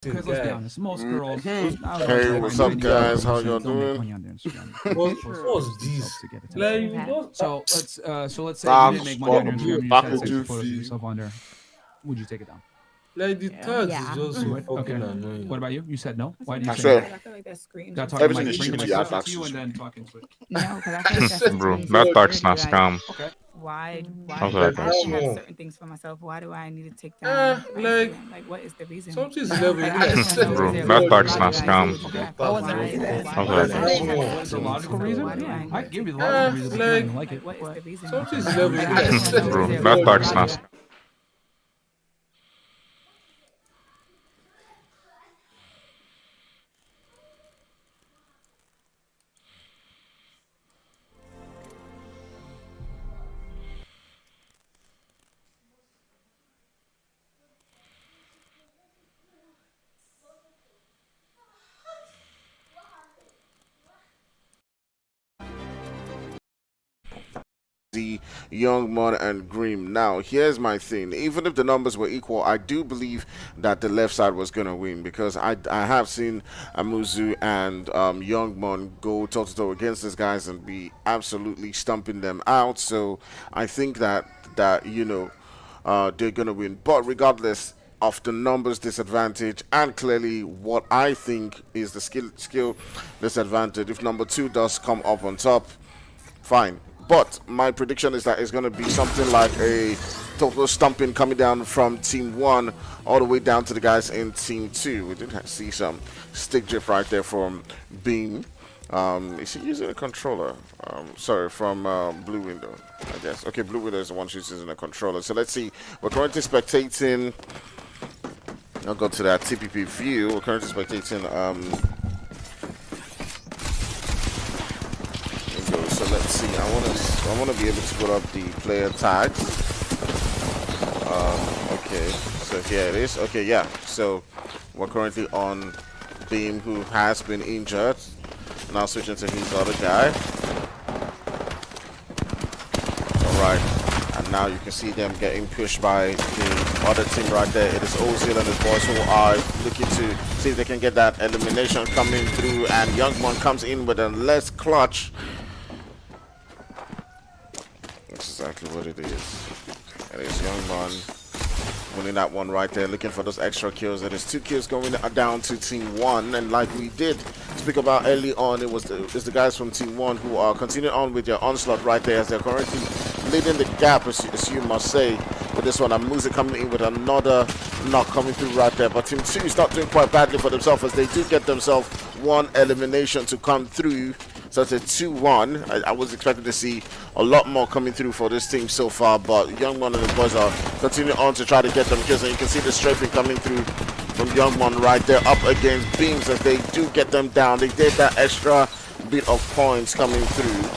Because let's be honest, most girls. Hey, what's up, guys? How y'all Don't make doing? money on their Instagram. What's Themselves this? to get Like, attention. you don't. So let's say you didn't Thanks make money for on your the Instagram. You just had sexual photos of opportunity. yourself on there. Would you take it down? Like, the tax is just You so would. Okay. fucking annoying. What about you? You said no. Why do you I say said no? I feel like that screams. Got to talk everything mic. is Bring the cheap to mic you. closer to Taxes. you and then talk into it. No, because I feel like that's Bro, screams that tax insecurity. not Like, scam. Okay. why How's I that? can have Come on. certain things for myself. Why do I need to take down my Like, Instagram? Like, what is the reason? something's You know, level. like, You I like, just want to know, Bro, is there a that reason? tax Why not do I scam. need to have I wasn't why- ready for that. why- How's why- that? why do I Come have on. to There's a take logical down- reason. why do I Yeah, need I to give you the take logical down- reason, but you don't like- even like it. What is the reason? Something's Like, level. I You just like, wanna know, Bro, is there a that reason? tax Why not do I- scam. The Young Mon and Green. Now, here's my thing. Even if the numbers were equal, I do believe that the left side was gonna win because I have seen Amuzu and Young Mon go toe to toe against these guys and be absolutely stumping them out. So I think that they're gonna win. But regardless of the numbers disadvantage and clearly what I think is the skill disadvantage, if number two does come up on top, fine. But my prediction is that it's going to be something like a total stumping coming down from Team 1 all the way down to the guys in Team 2. We did see some stick drift right there from Beam. Is he using a controller? Sorry, from Blue Window, I guess. Okay, Blue Window is the one who's using a controller. So let's see. We're currently spectating. I'll go to that TPP view. We're currently spectating. So let's see. I wanna be able to put up the player tags. Okay. So here it is. Okay, yeah. So we're currently on Beam, who has been injured. Now switching to his other guy. All right. And now you can see them getting pushed by the other team right there. It is Ozil and his boys who are looking to see if they can get that elimination coming through. And Youngmon comes in with a less clutch. That's exactly what it is. It is Youngmon winning that one right there, looking for those extra kills. It is 2 kills going down to Team 1. And like we did speak about early on, it's the guys from Team 1 who are continuing on with their onslaught right there as they're currently leading the gap, as you must say. With this one, Amuzi coming in with another knock coming through right there. But Team 2 is not doing quite badly for themselves as they do get themselves one elimination to come through. So it's a 2-1. I was expecting to see a lot more coming through for this team so far, but Youngmon and the boys are continuing on to try to get them kills, and you can see the strafing coming through from Youngmon right there up against Beams as they do get them down. They did that extra bit of points coming through.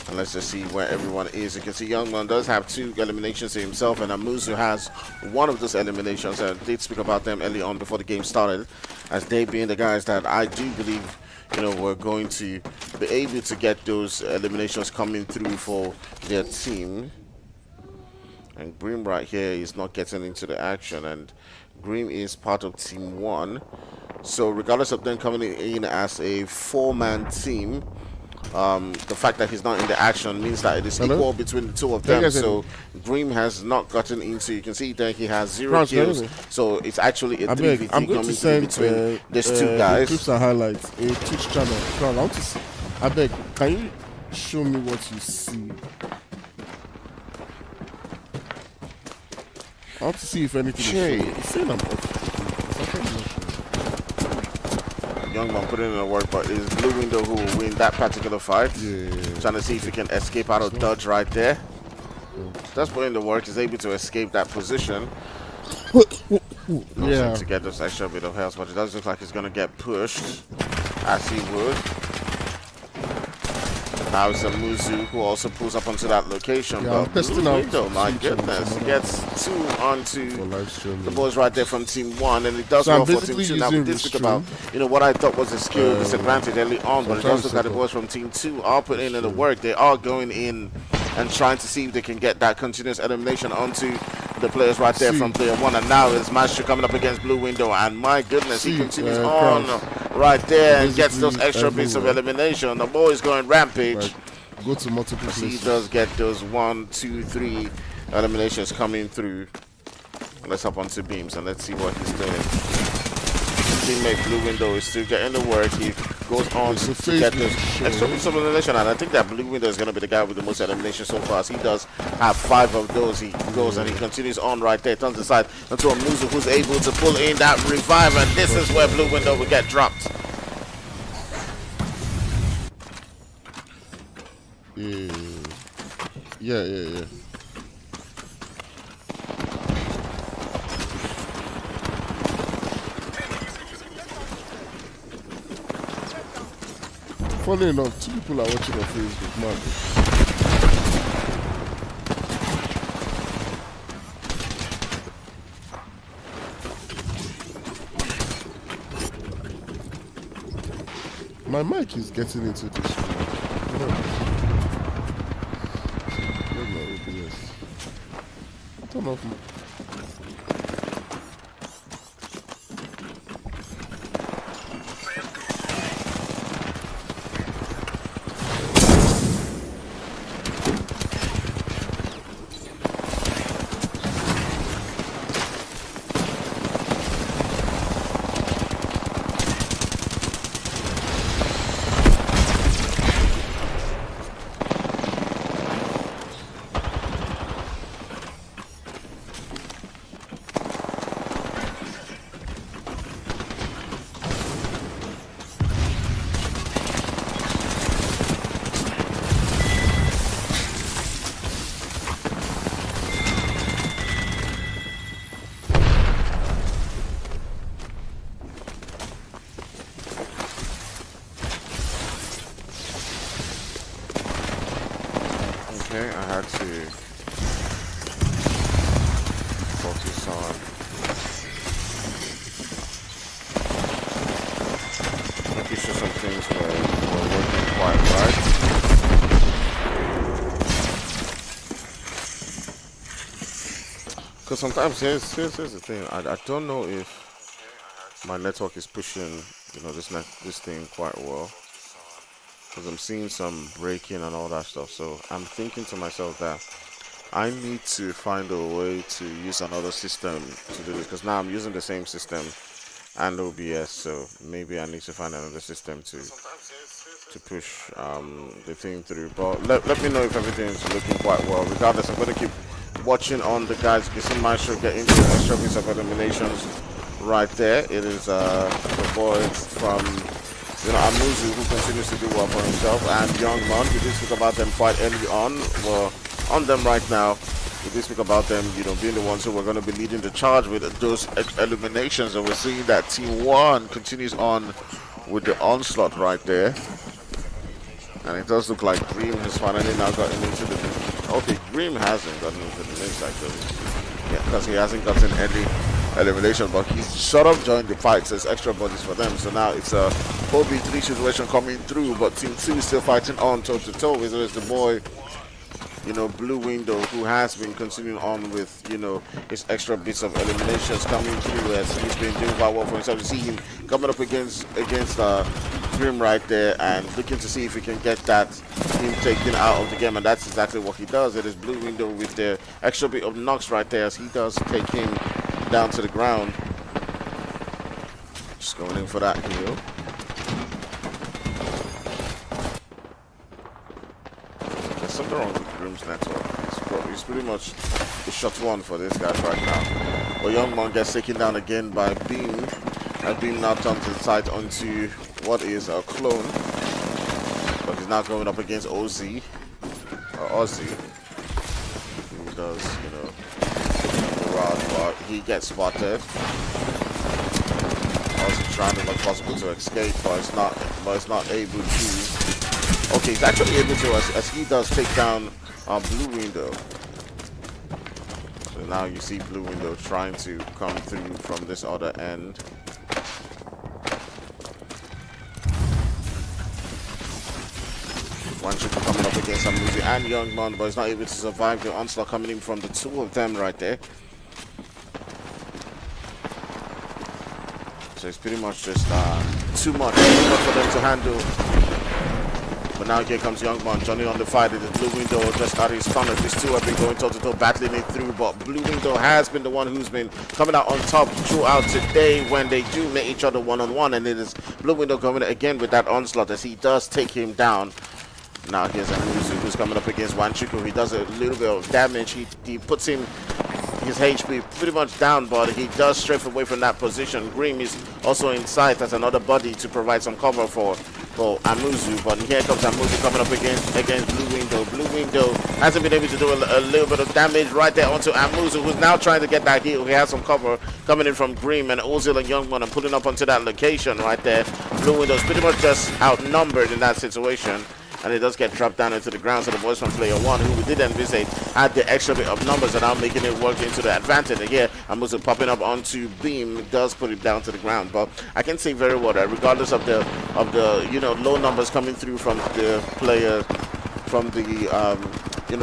And let's just see where everyone is. You can see Youngmon does have 2 eliminations to himself, and Amuzu has one of those eliminations. I did speak about them early on before the game started, as they being the guys that I do believe we're going to be able to get those eliminations coming through for their team. And Grim right here is not getting into the action, and Grim is part of Team 1. So regardless of them coming in as a 4-man team, the fact that he's not in the action means that it is equal between the two of them. So Grim has not gotten into. You can see that he has 0 kills. So it's actually a 3v3 I'm going coming to through send between these 2 guys. clips and highlights, a Twitch channel. Crown, I want to see. I beg, can you show me what you see? I want to see if anything is saying I'm off. Youngman putting in the work, but it is Blue Window who will win that particular fight. Yeah. Trying to see if he can escape out of dodge right there. Just putting in the work, is able to escape that position. Yeah. To get this extra bit of health, but it does look like he's going to get pushed, as he would. Now it's Amuzu who also pulls up onto that location. Yeah, but I'm testing Blue out Window, my Twitch and goodness, some he gets 2 onto For live streaming. the boys right there from Team 1, and it does So well I'm for Team basically 2. Now we using did speak about what I thought was a skill disadvantage early on, but it does look like the boys from Team 2 are putting in the work. They are going in and trying to see if they can get that continuous elimination onto the players right there See. from player one, and now it's Maestro coming up against Blue Window, and my goodness, he See, continues Kraus. on right there and gets those Basically extra bits of everywhere. elimination. The boy is going rampage. Like, go to multiple He places. does get those 1, 2, 3 eliminations coming through. Let's hop onto Beams and let's see what he's doing. Teammate Blue Window is still getting the work. He goes on It's a to get Facebook this show. extra piece of elimination, and I think that Blue Window is going to be the guy with the most eliminations so far. As he does have 5 of those. He goes and he continues on right there. Turns aside into a Muzu who's able to pull in that revive, and this is where Blue Window will get dropped. Yeah. Funny enough, 2 people are watching on Facebook, man. My mic is getting into this. Where's my OBS? Turn off my... Okay, I had to focus on making sure some things were working quite right. Because sometimes here's the thing. I don't know if my network is pushing this thing quite well. Because I'm seeing some breaking and all that stuff, so I'm thinking to myself that I need to find a way to use another system to do this, because now I'm using the same system and OBS, so maybe I need to find another system to push the thing through. But let me know if everything's looking quite well. Regardless, I'm going to keep watching on the guys. You see Maestro getting the extra piece of eliminations right there. It is the boy from Amuzu, who continues to do well for himself, and Young Man. We did speak about them quite early on. We're on them right now. We did speak about them, being the ones who were going to be leading the charge with those eliminations, and we're seeing that Team 1 continues on with the onslaught right there. And it does look like Dream has finally now gotten into the... Okay, Dream hasn't gotten into the mix, actually. Yeah, because he hasn't gotten any elimination, but he's sort of joined the fight, so it's extra bodies for them. So now it's a 4v3 situation coming through, but Team 2 is still fighting on toe-to-toe. It's the boy, Blue Window, who has been continuing on with, his extra bits of eliminations coming through, as he's been doing quite well for himself. You see him coming up against Grim right there, and looking to see if he can get that team taken out of the game, and that's exactly what he does. It is Blue Window with the extra bit of knocks right there, as he does take him down to the ground. Just going in for that heal. There's something wrong with Grim's network. He's pretty much the shot one for this guy right now. But Young Man gets taken down again by Beam. Beam now turned to the side onto what is a clone. But he's now going up against Ozzy. Ozzy. Who does, but he gets spotted. Also trying as much possible to escape, but it's not able to. Okay, he's actually able to, as he does take down Blue Window. So now you see Blue Window trying to come through from this other end. One should be coming up against Amuzi and Young Man, but he's not able to survive the onslaught coming in from the two of them right there. So it's pretty much just too much for them to handle. But now here comes Youngman, Johnny on the fight in the blue window, just out of his corner. These two have been going toe-to-toe, battling it through, but blue window has been the one who's been coming out on top throughout today when they do meet each other one-on-one, and it is blue window coming again with that onslaught as he does take him down. Now here's Anuzu who's coming up against Wanchuku. He does a little bit of damage. He puts his HP pretty much down, but he does strafe away from that position. Grim is also in sight as another body to provide some cover for Amuzu, but here comes Amuzu coming up against Blue Window. Blue Window hasn't been able to do a little bit of damage right there onto Amuzu, who's now trying to get that heal. He has some cover coming in from Grim and Ozil and Youngman and pulling up onto that location right there. Blue Window's pretty much just outnumbered in that situation. And it does get dropped down into the ground. So the boys from player one, who we did envisage, had the extra bit of numbers and now making it work into the advantage. And here, Amuzu popping up onto Beam does put it down to the ground. But I can say very well that regardless of the low numbers coming through from the player from the second